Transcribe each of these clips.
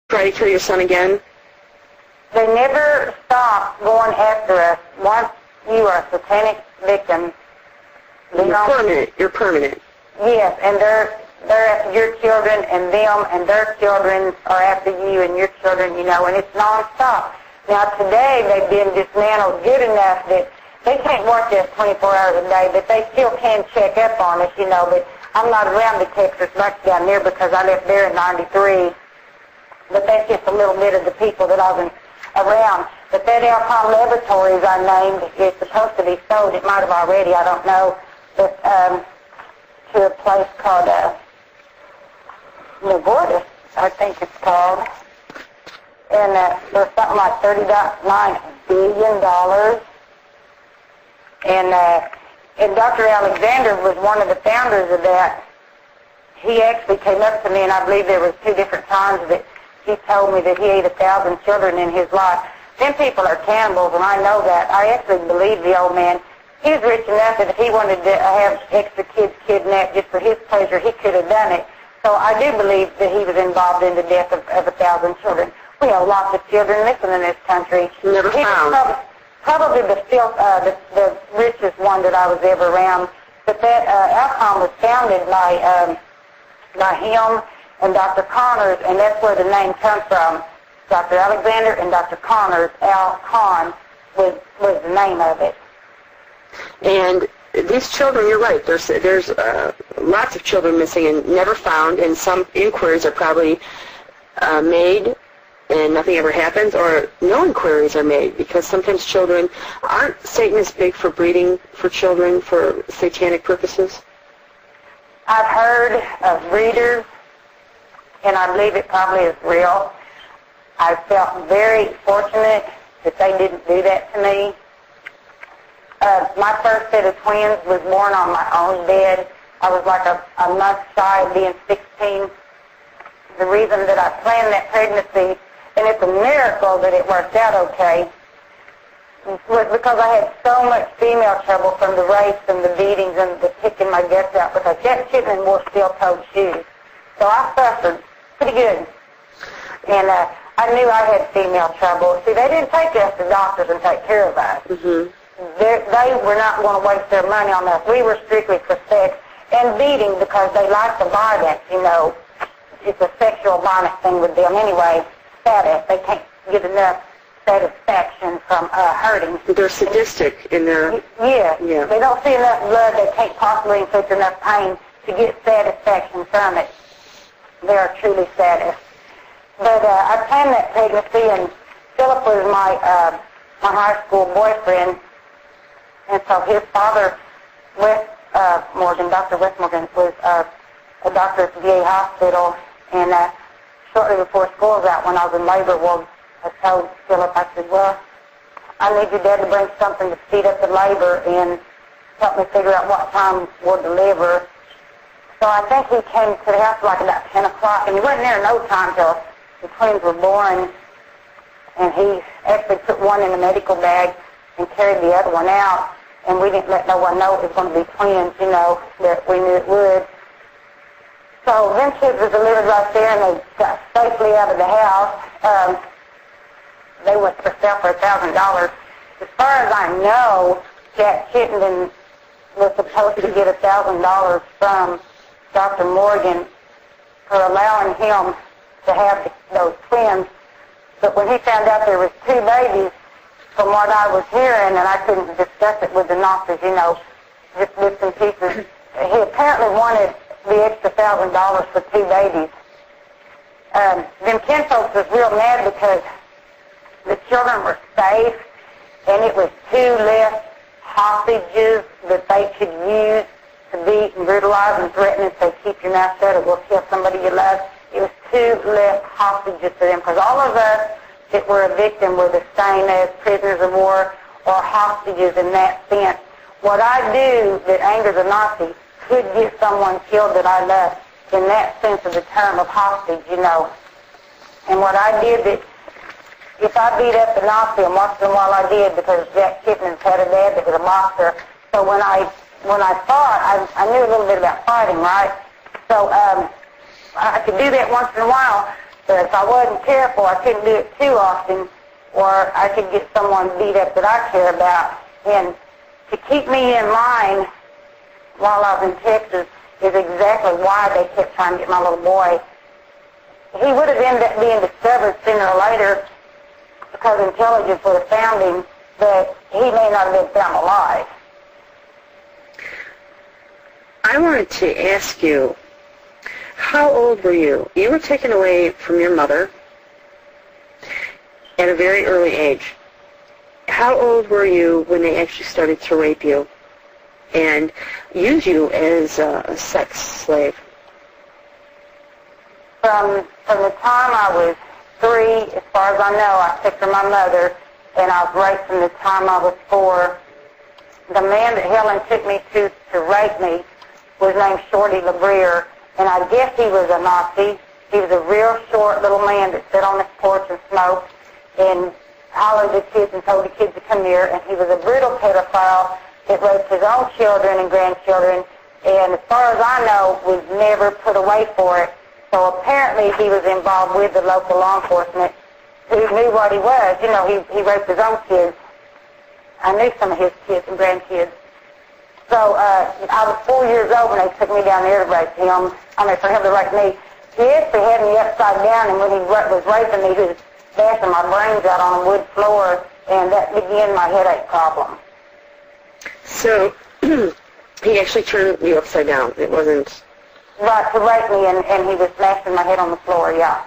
try to kill your son again? They never stop going after us. Once you are a satanic victim, You're permanent. Yes, and they're after your children and them, and their children are after you and your children, you know, and it's nonstop. Now today they've been dismantled good enough that they can't work this 24 hours a day, but they still can check up on us, you know. But I'm not around the Texas much down there because I left there in '93. But that's just a little bit of the people that I was around. But that Alcon Laboratories I named is supposed to be sold. It might have already, I don't know. But to a place called Nevortis, I think it's called. And for something like $30.9 billion. And Dr. Alexander was one of the founders of that. He actually came up to me, and I believe there was 2 different times that he told me that he ate 1,000 children in his life. Them people are cannibals, and I know that. I actually believe the old man. He was rich enough that if he wanted to have extra kids kidnapped just for his pleasure, he could have done it. So I do believe that he was involved in the death of 1,000 children. We have lots of children missing in this country. Never found. Probably the richest one that I was ever around. But that Alcon was founded by him and Dr. Connors, and that's where the name comes from. Dr. Alexander and Dr. Connors, Alcon was the name of it. And these children, you're right, there's lots of children missing and never found, and some inquiries are probably made and nothing ever happens, or no inquiries are made, because sometimes children, aren't Satanists big for breeding for children for satanic purposes? I've heard of breeders, and I believe it probably is real. I felt very fortunate that they didn't do that to me. My first set of twins was born on my own bed. I was like a month shy of being 16. The reason that I planned that pregnancy, and it's a miracle that it worked out okay, was because I had so much female trouble from the race and the beatings and the picking my guts out, because Jack Chipman wore steel-toed shoes. So I suffered pretty good. And I knew I had female trouble. See, they didn't take us to doctors and take care of us. Mm-hmm. They were not going to waste their money on us. We were strictly for sex and beating because they like the violence, you know. It's a sexual violence thing with them anyway. Status. They can't get enough satisfaction from hurting. They're sadistic in their... Yeah. They don't see enough blood. They can't possibly inflict enough pain to get satisfaction from it. They are truly sadists. But I planned that pregnancy, and Philip was my high school boyfriend. And so his father, Dr. Westmorgan, was a doctor at the VA hospital. And shortly before school was out, when I was in labor, I told Philip, I said, well, I need your dad to bring something to speed up the labor and help me figure out what time we'll deliver. So I think he came to the house like about 10 o'clock, and he wasn't there in no time till the twins were born. And he actually put one in the medical bag and carried the other one out. And we didn't let no one know it was going to be twins, you know, that we knew it would. So them kids were delivered right there, and they got safely out of the house. They went for sale for $1,000. As far as I know, Jack Chittenden was supposed to get $1,000 from Dr. Morgan for allowing him to have those twins. But when he found out there was 2 babies, from what I was hearing, and I couldn't discuss it with the Nazis, you know, just bits and pieces, he apparently wanted the extra $1,000 for 2 babies. Them kinfolks was real mad because the children were safe, and it was 2 less hostages that they could use to beat and brutalize and threaten and say, keep your mouth shut or we'll kill somebody you love. It was 2 less hostages for them, because all of us that were a victim were the same as prisoners of war or hostages in that sense. What I do that angers a Nazi could get someone killed that I love in that sense of the term of hostage, you know. And what I did, that if I beat up the Nazi, and watched them while I did, because Jack Chipman's had a dad that was a boxer, so when I fought, I knew a little bit about fighting, right? So I could do that once in a while. But if I wasn't careful, I couldn't do it too often, or I could get someone beat up that I care about. And to keep me in line while I was in Texas is exactly why they kept trying to get my little boy. He would have ended up being discovered sooner or later because intelligence would have found him, but he may not have been found alive. I wanted to ask you, how old were you? You were taken away from your mother at a very early age. How old were you when they actually started to rape you and use you as a sex slave? From the time I was 3, as far as I know, I took from my mother, and I was raped from the time I was 4. The man that Helen took me to rape me was named Shorty LeBrier, and I guess he was a Nazi. He was a real short little man that sat on his porch and smoked and hollered at kids and told the kids to come here, and he was a brutal pedophile that raped his own children and grandchildren, and as far as I know, was never put away for it. So apparently he was involved with the local law enforcement who knew what he was. You know, he raped his own kids. I knew some of his kids and grandkids. So I was 4 years old when they took me down there to rape him. For him to rape me. He actually had me upside down, and when he was raping me, he was bashing my brains out on a wood floor, and that began my headache problem. So he actually turned you upside down. It wasn't... Right, to rape me, and he was smashing my head on the floor, yeah.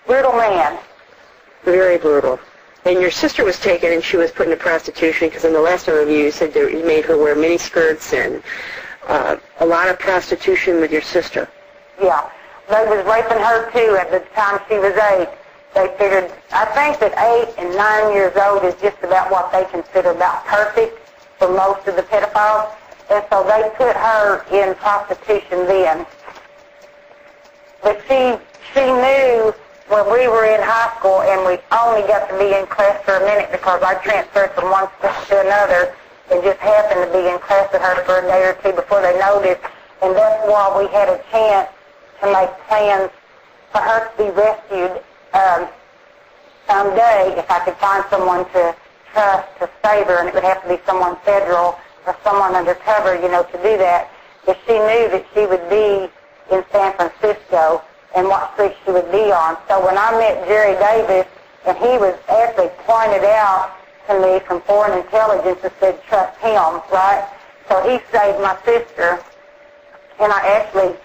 Brutal man. Very brutal. And your sister was taken and she was put into prostitution because in the last interview you said that you made her wear mini skirts and a lot of prostitution with your sister. Yeah. They was raping her too at the time she was 8. They figured, I think that 8 and 9 years old is just about what they consider about perfect for most of the pedophiles. And so they put her in prostitution then. But she knew when we were in high school, and we only got to be in class for a minute because I transferred from one school to another and just happened to be in class with her for a day or two before they noticed. And that's why we had a chance to make plans for her to be rescued someday if I could find someone to trust to save her, and it would have to be someone federal or someone undercover, to do that. If she knew that she would be in San Francisco and what street she would be on. So when I met Jerry Davis, and he was actually pointed out to me from foreign intelligence and said, trust him, right? So he saved my sister, and I actually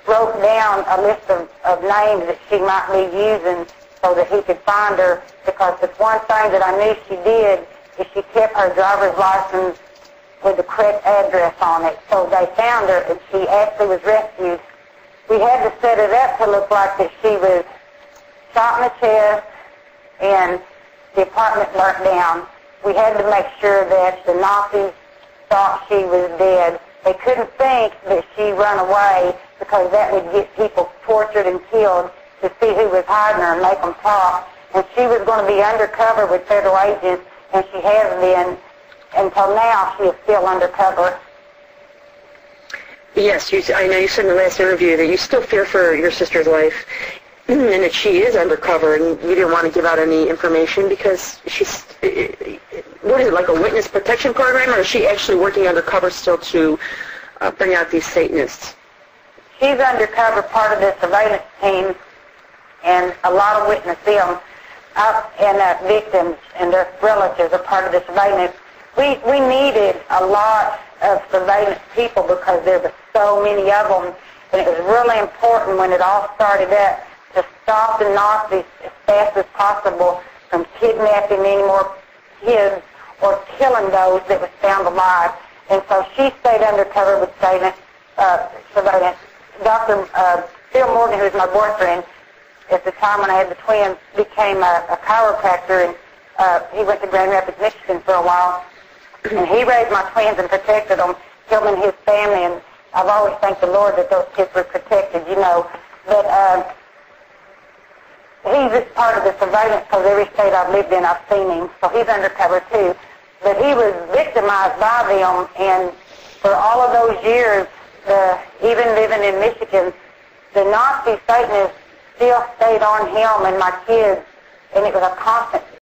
wrote down a list of names that she might be using so that he could find her, because the one thing that I knew she did is she kept her driver's license with the correct address on it. So they found her, and she actually was rescued. We had to set it up to look like that she was shot in the chest and the apartment burnt down. We had to make sure that the Nazis thought she was dead. They couldn't think that she run away because that would get people tortured and killed to see who was hiding her and make them talk. And she was going to be undercover with federal agents, and she has been. Until now, she is still undercover. Yes, I know you said in the last interview that you still fear for your sister's life and that she is undercover, and you didn't want to give out any information because she's, what is it, like a witness protection program, or is she actually working undercover still to bring out these Satanists? She's undercover, part of the surveillance team, and a lot of witness them, and victims and their relatives are part of the surveillance. We needed a lot of surveillance people because there were so many of them, and it was really important when it all started up to stop the Nazis as fast as possible from kidnapping any more kids or killing those that was found alive. And so she stayed undercover with surveillance. Dr. Phil Morgan, who was my boyfriend at the time when I had the twins, became a chiropractor, and he went to Grand Rapids, Michigan for a while. And he raised my twins and protected them, him and his family, and I've always thanked the Lord that those kids were protected, But he's just part of the surveillance because every state I've lived in, I've seen him, so he's undercover too. But he was victimized by them, and for all of those years, even living in Michigan, the Nazi Satanists still stayed on him and my kids, and it was a constant